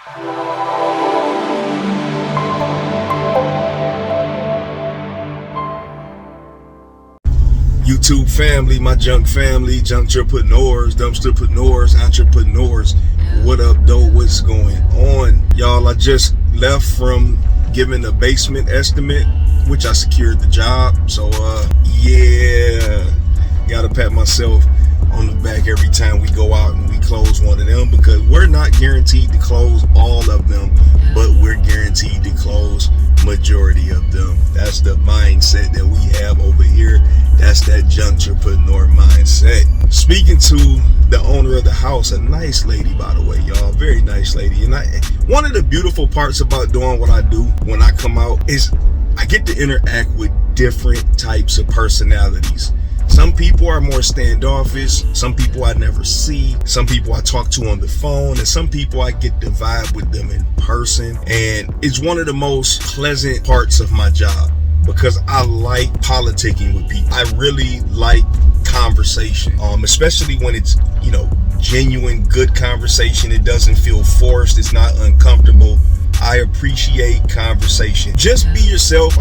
YouTube family, my junk family, junkerpreneurs, dumpsterpreneurs, entrepreneurs. What up, though? What's going on? Y'all, I just left from giving a basement estimate, which I secured the job. So, yeah, gotta pat myself on the back every time we go out and we close one of them, because we're not guaranteed to close all of them, but we're guaranteed to close majority of them. That's the mindset that we have over here. That's that junkerpreneur mindset. Speaking to the owner of the house, a nice lady, by the way, y'all, very nice lady. And one of the beautiful parts about doing what I do when I come out is I get to interact with different types of personalities. Some people are more standoffish, some people I never see, some people I talk to on the phone, and some people I get to vibe with them in person. And it's one of the most pleasant parts of my job, because I like politicking with people. I really like conversation, especially when it's, genuine, good conversation. It doesn't feel forced. It's not uncomfortable. I appreciate conversation. Just be yourself.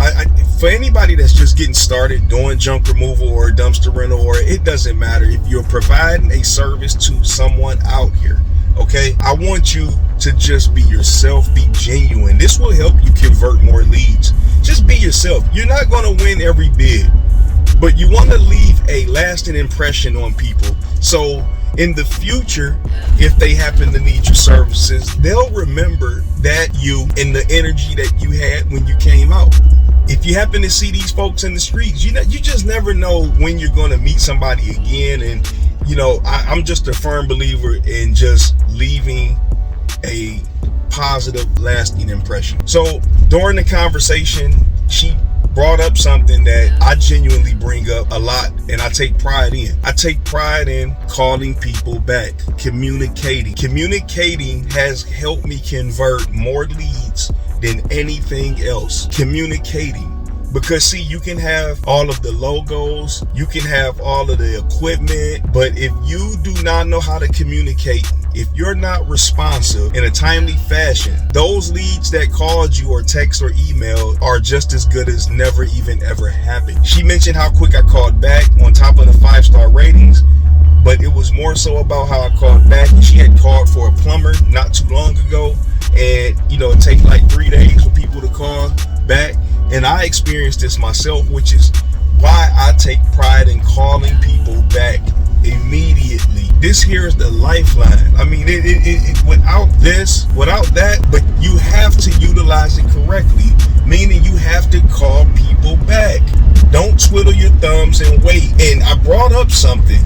For anybody that's just getting started doing junk removal or dumpster rental, or it doesn't matter, if you're providing a service to someone out here, okay, I want you to just be yourself, be genuine. This will help you convert more leads. Just be yourself. You're not going to win every bid, but you want to leave a lasting impression on people. So in the future, if they happen to need your services, they'll remember that you and the energy that you had when you came out. If you happen to see these folks in the streets, you just never know when you're going to meet somebody again. And, I'm just a firm believer in just leaving a positive, lasting impression. So during the conversation, she brought up something that I genuinely bring up a lot, and I take pride in. I take pride in calling people back, communicating. Communicating has helped me convert more leads than anything else. Communicating. Because see, you can have all of the logos, you can have all of the equipment, but if you do not know how to communicate, if you're not responsive in a timely fashion, those leads that called you or text or email are just as good as never even ever happened. She mentioned how quick I called back on top of the 5-star ratings, but it was more so about how I called back. And she had called for a plumber not too long ago, and it takes like 3 days for people to call back. And I experienced this myself, which is why I take pride in calling people back immediately. This here is the lifeline. I mean, without that, but you have to utilize it correctly, meaning you have to call people back. Don't twiddle your thumbs and wait. And I brought up something,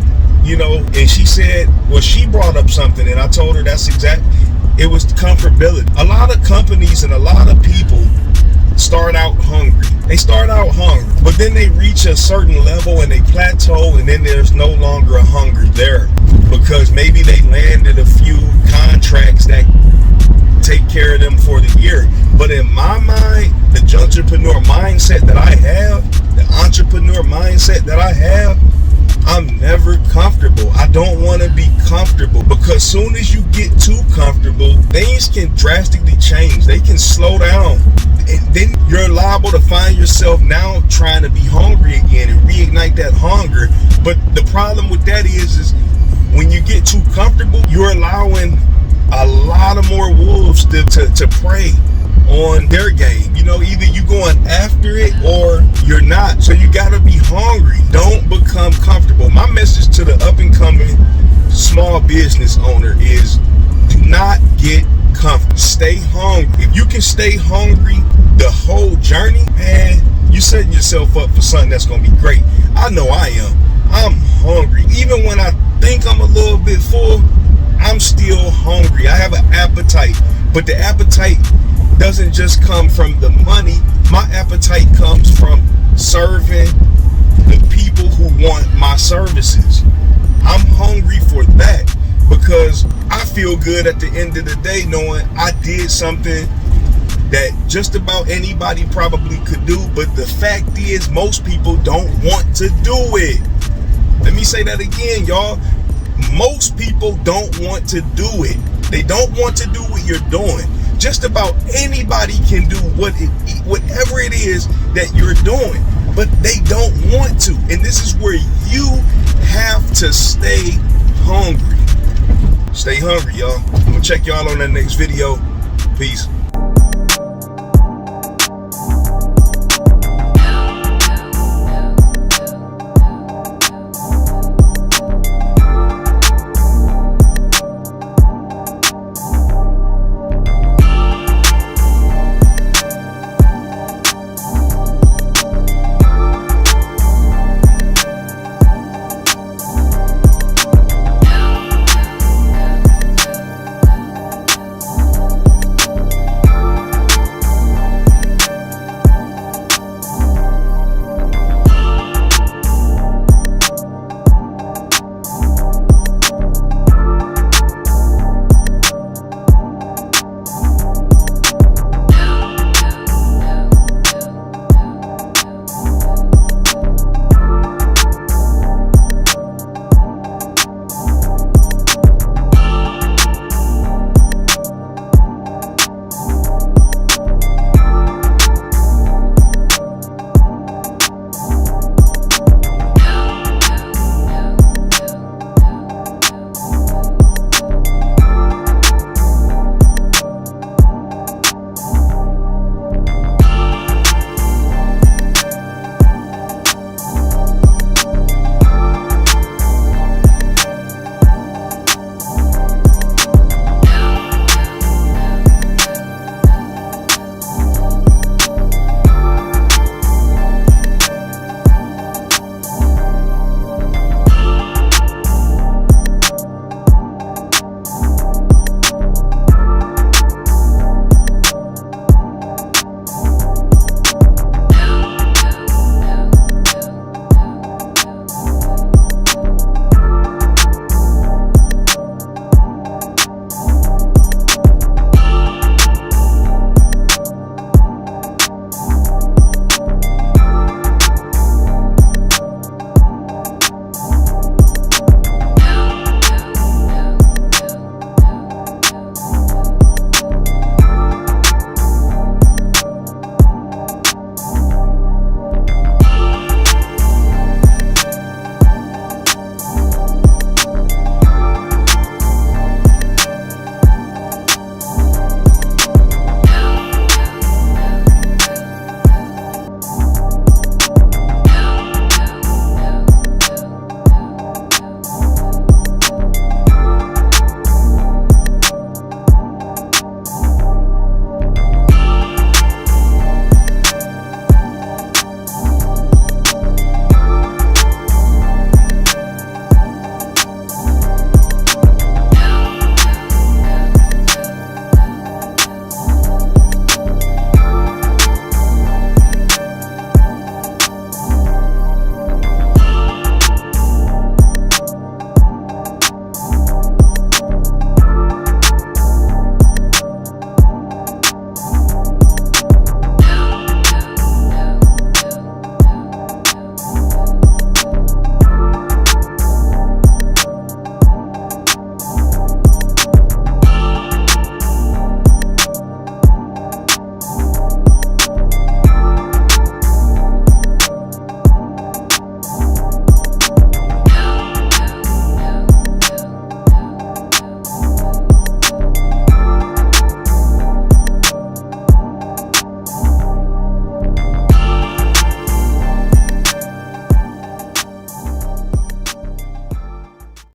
and she said, well, she brought up something, and I told her it was comfortability. A lot of companies and a lot of people start out hungry. They start out hungry, but then they reach a certain level and they plateau, and then there's no longer a hunger there, because maybe they landed a few contracts that take care of them for the year. But in my mind, the entrepreneur mindset that I have, the entrepreneur mindset that I have, I'm never comfortable. I don't want to be comfortable, because soon as you get too comfortable, things can drastically change. They can slow down, and then you're liable to find yourself now trying to be hungry again and reignite that hunger. But the problem with that is when you get too comfortable, you're allowing a lot of more wolves to prey on their game. Either you going after it or you're not. So you gotta be hungry. Don't become comfortable. My message to the up and coming small business owner is, do not get comfortable. Stay hungry. If you can stay hungry the whole journey, man, you're setting yourself up for something that's gonna be great. I know I am. I'm hungry. Even when I think I'm a little bit full, I'm still hungry. I have an appetite, but the appetite doesn't just come from the money. My appetite comes from serving the people who want my services. I'm hungry for that, because I feel good at the end of the day knowing I did something that just about anybody probably could do, but the fact is most people don't want to do it. Let me say that again, y'all. Most people don't want to do it. They don't want to do what you're doing. Just about anybody can do whatever it is that you're doing, but they don't want to. And this is where you have to stay hungry. Stay hungry, y'all. I'm gonna check y'all on that next video. Peace.